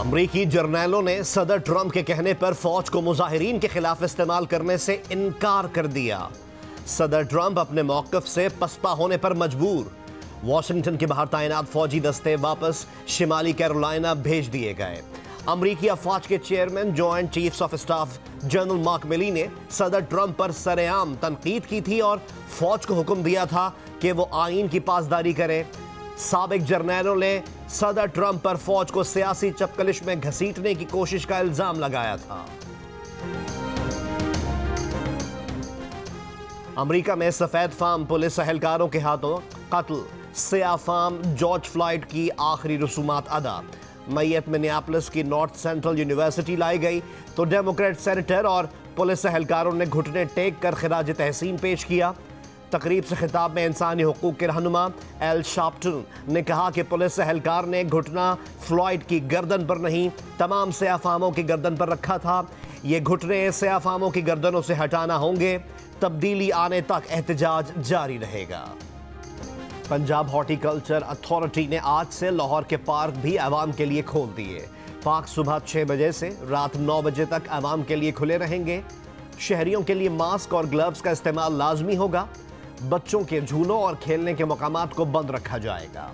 अमरीकी जर्नैलों ने सदर ट्रंप के कहने पर फौज को मुजाहिरीन के खिलाफ इस्तेमाल करने से इनकार कर दिया। सदर ट्रंप अपने मौक़िफ़ से पसपा होने पर मजबूर। वाशिंगटन के बाहर तैनात फौजी दस्ते वापस शिमाली कैरोलिना भेज दिए गए। अमरीकी अफवाज के chairman joint chiefs of staff general mark मिली ने सदर ट्रंप पर सरेआम तनकीद की थी और फौज को हुक्म दिया था कि वो आईन की पासदारी करे। साबिक जर्नैलों ने सदर ट्रंप पर फौज को सियासी चपकलिश में घसीटने की कोशिश का इल्जाम लगाया था। अमेरिका में सफेद फार्म पुलिस एहलकारों के हाथों कत्ल, सियाह फार्म जॉर्ज फ्लॉयड की आखिरी रसूमात अदा। मैयत मिनियापोलिस की नॉर्थ सेंट्रल यूनिवर्सिटी लाई गई तो डेमोक्रेट सेनेटर और पुलिस एहलकारों ने घुटने टेक कर खिराज तहसीन पेश किया। तकरीब से खिताब में इंसानी हुकूक के रहनुमा एल शार्पटन ने कहा कि पुलिस एहलकार ने घुटना फ्लॉयड की गर्दन पर नहीं, तमाम सियाह फार्मों की गर्दन पर रखा था। ये घुटने सियाह फार्मों की गर्दनों से हटाना होंगे। तब्दीली आने तक एहतजाज जारी रहेगा। पंजाब हॉर्टिकल्चर अथॉरिटी ने आज से लाहौर के पार्क भी आवाम के लिए खोल दिए। पार्क सुबह 6 बजे से रात 9 बजे तक आवाम के लिए खुले रहेंगे। शहरियों के लिए मास्क और ग्लव्स का इस्तेमाल लाजमी होगा। बच्चों के झूलों और खेलने के मकामात को बंद रखा जाएगा।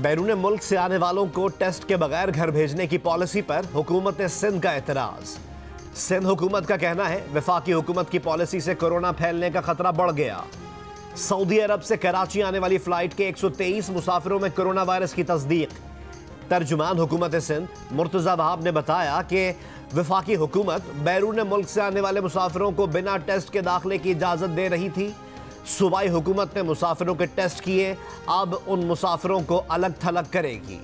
बैरून मुल्क से आने वालों को टेस्ट के बगैर घर भेजने की पॉलिसी पर हुकूमत सिंध का एतराज। सिंध हुकूमत का कहना है वफाकी हुकूमत की पॉलिसी से कोरोना फैलने का खतरा बढ़ गया। सऊदी अरब से कराची आने वाली फ्लाइट के 123 मुसाफिरों में कोरोना वायरस की तस्दीक। तर्जुमान हुकूमत सिंध मुर्तज़ा वहाब ने बताया कि वफाकी हुकूमत बैरून मुल्क से आने वाले मुसाफिरों को बिना टेस्ट के दाखिले की इजाज़त दे रही थी। सूबाई हुकूमत ने मुसाफिरों के टेस्ट किए, अब उन मुसाफिरों को अलग थलग करेगी।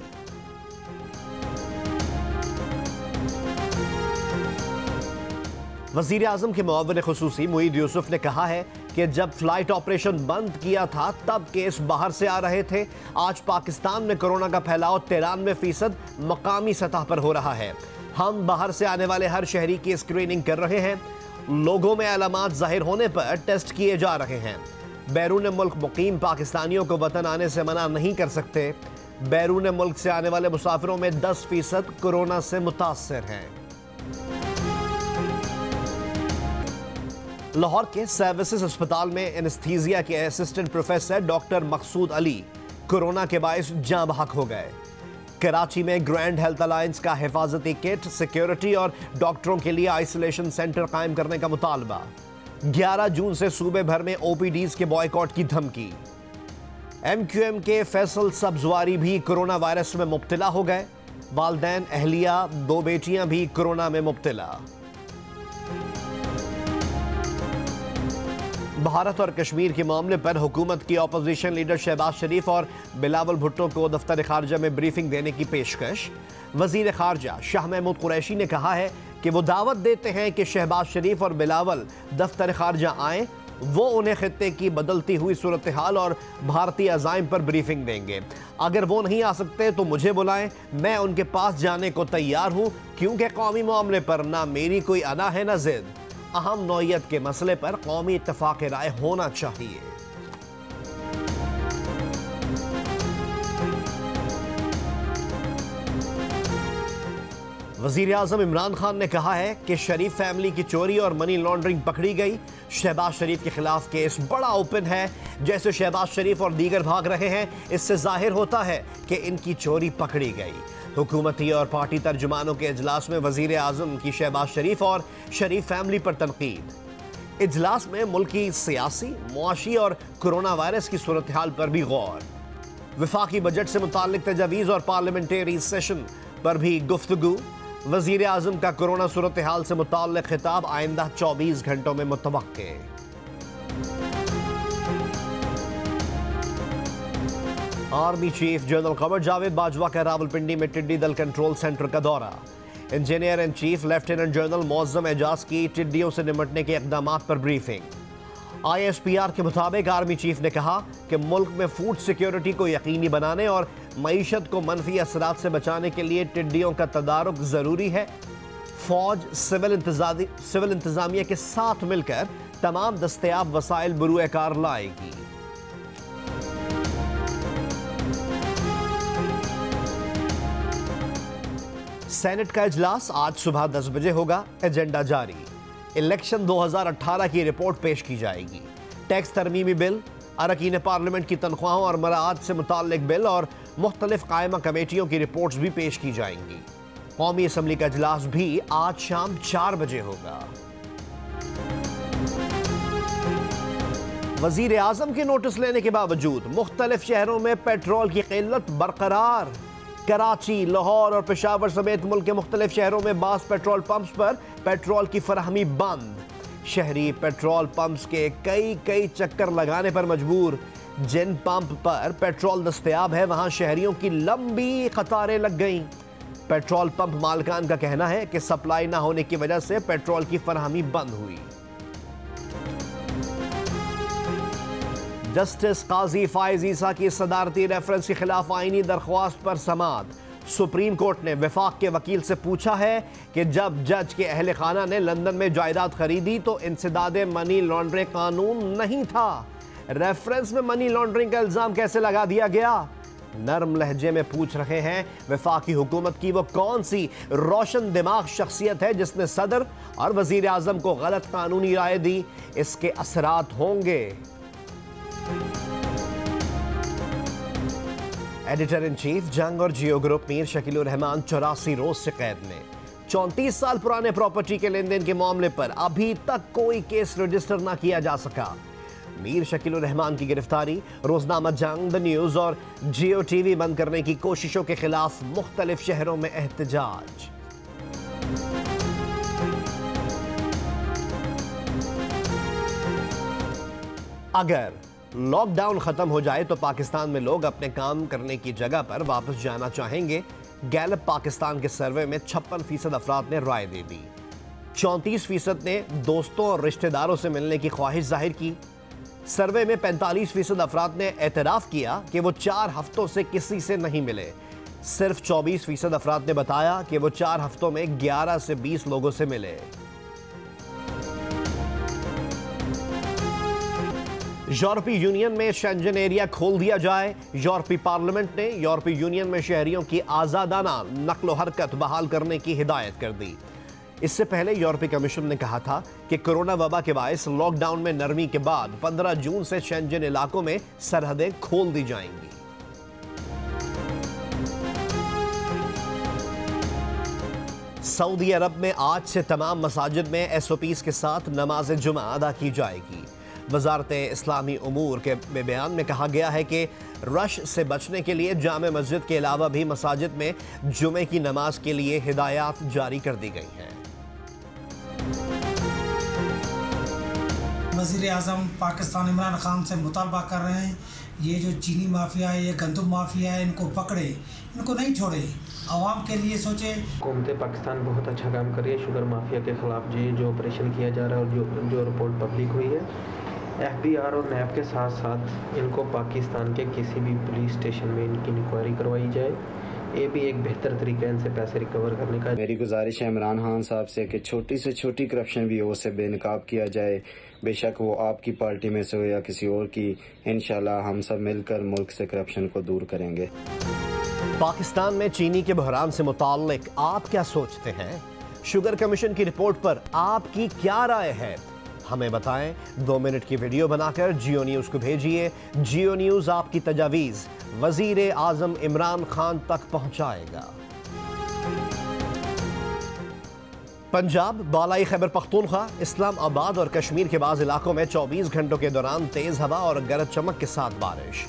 वज़ीर आज़म के मुअव्विन खुसूसी मुईद यूसुफ ने कहा है कि जब फ्लाइट ऑपरेशन बंद किया था तब केस बाहर से आ रहे थे। आज पाकिस्तान में कोरोना का फैलाव 93% मकामी सतह पर हो रहा है। हम बाहर से आने वाले हर शहरी की स्क्रीनिंग कर रहे हैं। लोगों में अलामात जाहिर होने पर टेस्ट किए जा रहे हैं। बैरून मुल्क मुकीम पाकिस्तानियों को वतन आने से मना नहीं कर सकते। बैरून मुल्क से आने वाले मुसाफिरों में 10% कोरोना से मुतासर हैं। लाहौर के सर्विसेज अस्पताल में एनेस्थीसिया के असिस्टेंट प्रोफेसर डॉक्टर मकसूद अली कोरोना के बायस जाँ बहक हो गए। कराची में ग्रैंड हेल्थ अलायंस का हिफाजती किट, सिक्योरिटी और डॉक्टरों के लिए आइसोलेशन सेंटर कायम करने का मुतालबा। 11 जून से सूबे भर में ओपीडीज के बॉयकॉट की धमकी। MQM के फैसल सब्जवारी भी कोरोना वायरस में मुब्तला हो गए। वालदैन, अहलिया, 2 बेटियां भी कोरोना में मुब्तला। भारत और कश्मीर के मामले पर हुकूमत की अपोजिशन लीडर शहबाज शरीफ और बिलावल भुट्टो को दफ्तर खारजा में ब्रीफिंग देने की पेशकश। वजीर खारजा शाह महमूद कुरैशी ने कहा है कि वो दावत देते हैं कि शहबाज शरीफ और बिलावल दफ्तर खारजा आएँ। वो उन्हें खित्ते की बदलती हुई सूरत हाल और भारतीय अज़ाइम पर ब्रीफिंग देंगे। अगर वो नहीं आ सकते तो मुझे बुलाएं, मैं उनके पास जाने को तैयार हूँ, क्योंकि कौमी मामले पर ना मेरी कोई अना है ना जिद। अहम नौयत के मसले पर कौमी इत्तफाक राय होना चाहिए। वज़ीर आज़म इमरान खान ने कहा है कि शरीफ फैमिली की चोरी और मनी लॉन्ड्रिंग पकड़ी गई। शहबाज शरीफ के खिलाफ केस बड़ा ओपन है। जैसे शहबाज शरीफ और दीगर भाग रहे हैं, इससे जाहिर होता है कि इनकी चोरी पकड़ी गई। हुकूमती और पार्टी तर्जुमानों के इजलास में वज़ीर आज़म की शहबाज शरीफ और शरीफ फैमिली पर तनकीद। इजलास में मुल्की सियासी, मुआशी और कोरोना वायरस की सूरत हाल पर भी गौर। वफाकी बजट से मुताल्लिक तजावीज़ और पार्लियामेंट्री सेशन पर भी गुफ्तगू। वज़ीर आज़म का कोरोना सूरत हाल से मुताल्लिक खिताब आइंदा 24 घंटों में मुतवक्के। Army chief general Qamar Javed Bajwa का रावलपिंडी में टिड्डी दल कंट्रोल सेंटर का दौरा। Engineer in chief lieutenant general Moazzam Ejaz की टिड्डियों से निपटने के इक़दामात पर ब्रीफिंग। ISPR के मुताबिक आर्मी चीफ ने कहा कि मुल्क में फूड सिक्योरिटी को यकीनी बनाने और मईशत को मनफी असरात से बचाने के लिए टिड्डियों का तदारुक ज़रूरी है। फौज सिविल इंतज़ामिया के साथ मिलकर तमाम दस्तयाब वसाइल बरूए कार लाएगी। सेनेट का इजलास आज सुबह 10 बजे होगा। एजेंडा जारी। इलेक्शन 2018 की रिपोर्ट पेश की जाएगी। टैक्स तरमीमी बिल, अरकान पार्लियामेंट की तनख्वाहों और मराआत से मुताल्लिक बिल और मुख्तलिफ कायमा कमेटियों की रिपोर्ट्स भी पेश की जाएंगी। कौमी असम्बली का इजलास भी आज शाम 4 बजे होगा। वजीर आजम के नोटिस लेने के बावजूद मुख्तलिफ शहरों में पेट्रोल की किल्लत बरकरार। कराची, लाहौर और पेशावर समेत मुल्क के मुख्तलिफ शहरों में बास पेट्रोल पंप्स पर पेट्रोल की फराहमी बंद। शहरी पेट्रोल पंप्स के कई चक्कर लगाने पर मजबूर। जिन पंप पर पेट्रोल दस्तयाब है वहां शहरियों की लंबी कतारें लग गईं। पेट्रोल पंप मालिकान का कहना है कि सप्लाई ना होने की वजह से पेट्रोल की फराहमी बंद हुई। जस्टिस काजी फायज ईसा की सदारती रेफरेंस के खिलाफ आईनी दरख्वास्त पर समाअत। सुप्रीम कोर्ट ने वफाक के वकील से पूछा है कि जब जज के अहले खाना ने लंदन में जायदाद खरीदी तो इंसदाद मनी लॉन्ड्रिंग कानून नहीं था। रेफरेंस में मनी लॉन्ड्रिंग का इल्जाम कैसे लगा दिया गया? नरम लहजे में पूछ रहे हैं वफाकी हुकूमत की वो कौन सी रोशन दिमाग शख्सियत है जिसने सदर और वजीर आजम को गलत कानूनी राय दी। इसके असरात होंगे। एडिटर इन चीफ जंग और जियो ग्रुप मीर शकीलुर रहमान 84 रोज से कैद में। 34 साल पुराने प्रॉपर्टी के लेन देन के मामले पर अभी तक कोई केस रजिस्टर ना किया जा सका। मीर शकीलुर रहमान की गिरफ्तारी, रोजनामा जंग, द न्यूज और जियो टीवी बंद करने की कोशिशों के खिलाफ मुख्तलिफ शहरों में एहतजाज। अगर लॉकडाउन खत्म हो जाए तो पाकिस्तान में लोग अपने काम करने की जगह पर वापस जाना चाहेंगे। गैलप पाकिस्तान के सर्वे में 56% अफराद ने राय दे दी। 34% ने दोस्तों और रिश्तेदारों से मिलने की ख्वाहिश जाहिर की। सर्वे में 45% अफराद ने एतराफ़ किया कि वो 4 हफ्तों से किसी से नहीं मिले। सिर्फ 24% अफराद ने बताया कि वो 4 हफ्तों में 11 से 20 लोगों से मिले। यूरोपीय यूनियन में शेंजन एरिया खोल दिया जाए। यूरोपीय पार्लियामेंट ने यूरोपीय यूनियन में शहरियों की आज़ादाना नक्लो हरकत बहाल करने की हिदायत कर दी। इससे पहले यूरोपीय कमीशन ने कहा था कि कोरोना वबा के बायस लॉकडाउन में नरमी के बाद 15 जून से शेंजन इलाकों में सरहदें खोल दी जाएंगी। सऊदी अरब में आज से तमाम मसाजिद में SOPs के साथ नमाज जुमा अदा की जाएगी। वजारत इस्लामी उमूर के बयान में कहा गया है कि रश से बचने के लिए जामे मस्जिद के अलावा भी मसाजिद में जुमे की नमाज के लिए हिदायत जारी कर दी गई हैं। वज़ीर आज़म पाकिस्तान इमरान खान से मुतालबा कर रहे हैं ये जो चीनी माफिया है, ये गंदम माफिया है, इनको पकड़े, इनको नहीं छोड़े, आवाम के लिए सोचे। हुकूमत पाकिस्तान बहुत अच्छा काम कर रही है शुगर माफिया के खिलाफ। जो ऑपरेशन किया जा रहा है और जो रिपोर्ट पब्लिक हुई है, FBI और NAB के साथ साथ इनको पाकिस्तान के किसी भी पुलिस स्टेशन में इनकी इंक्वायरी करवाई जाए। ये भी एक बेहतर तरीका है इनसे पैसे रिकवर करने का। मेरी गुजारिश है इमरान खान साहब से कि छोटी से छोटी करप्शन भी हो उसे बेनकाब किया जाए, बेशक वो आपकी पार्टी में से हो या किसी और की। इंशाल्लाह हम सब मिलकर मुल्क से करप्शन को दूर करेंगे। पाकिस्तान में चीनी के बहरान से मुताल्लिक आप क्या सोचते हैं? शुगर कमीशन की रिपोर्ट पर आपकी क्या राय है? हमें बताएं। 2 मिनट की वीडियो बनाकर जियो न्यूज को भेजिए। जियो न्यूज आपकी तजावीज़ वजीर आजम इमरान खान तक पहुंचाएगा। पंजाब, बालाई खैबर पख्तूनख्वा, इस्लामाबाद और कश्मीर के बाज़ इलाकों में 24 घंटों के दौरान तेज हवा और गरज चमक के साथ बारिश।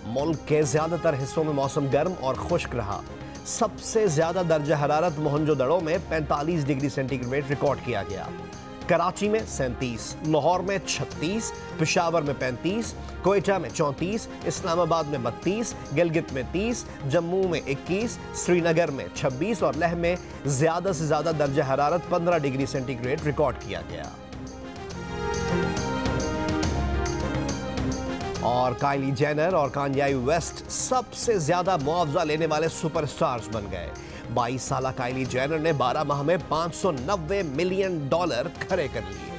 मुल्क के ज्यादातर हिस्सों में मौसम गर्म और खुश्क रहा। सबसे ज्यादा दर्जा हरारत मोहनजोदड़ो में 45 डिग्री सेंटीग्रेड रिकॉर्ड किया गया। कराची में 37, लाहौर में 36, पेशावर में 35, कोयटा में 34, इस्लामाबाद में 32, गिलगित में 30, जम्मू में 21, श्रीनगर में 26 और लेह में ज्यादा से ज्यादा दर्जा हरारत 15 डिग्री सेंटीग्रेड रिकॉर्ड किया गया। और काइली जेनर और कान्ये वेस्ट सबसे ज्यादा मुआवजा लेने वाले सुपरस्टार्स बन गए। 22 साला काइली जेनर ने 12 माह में $590 मिलियन खरे कर लिए।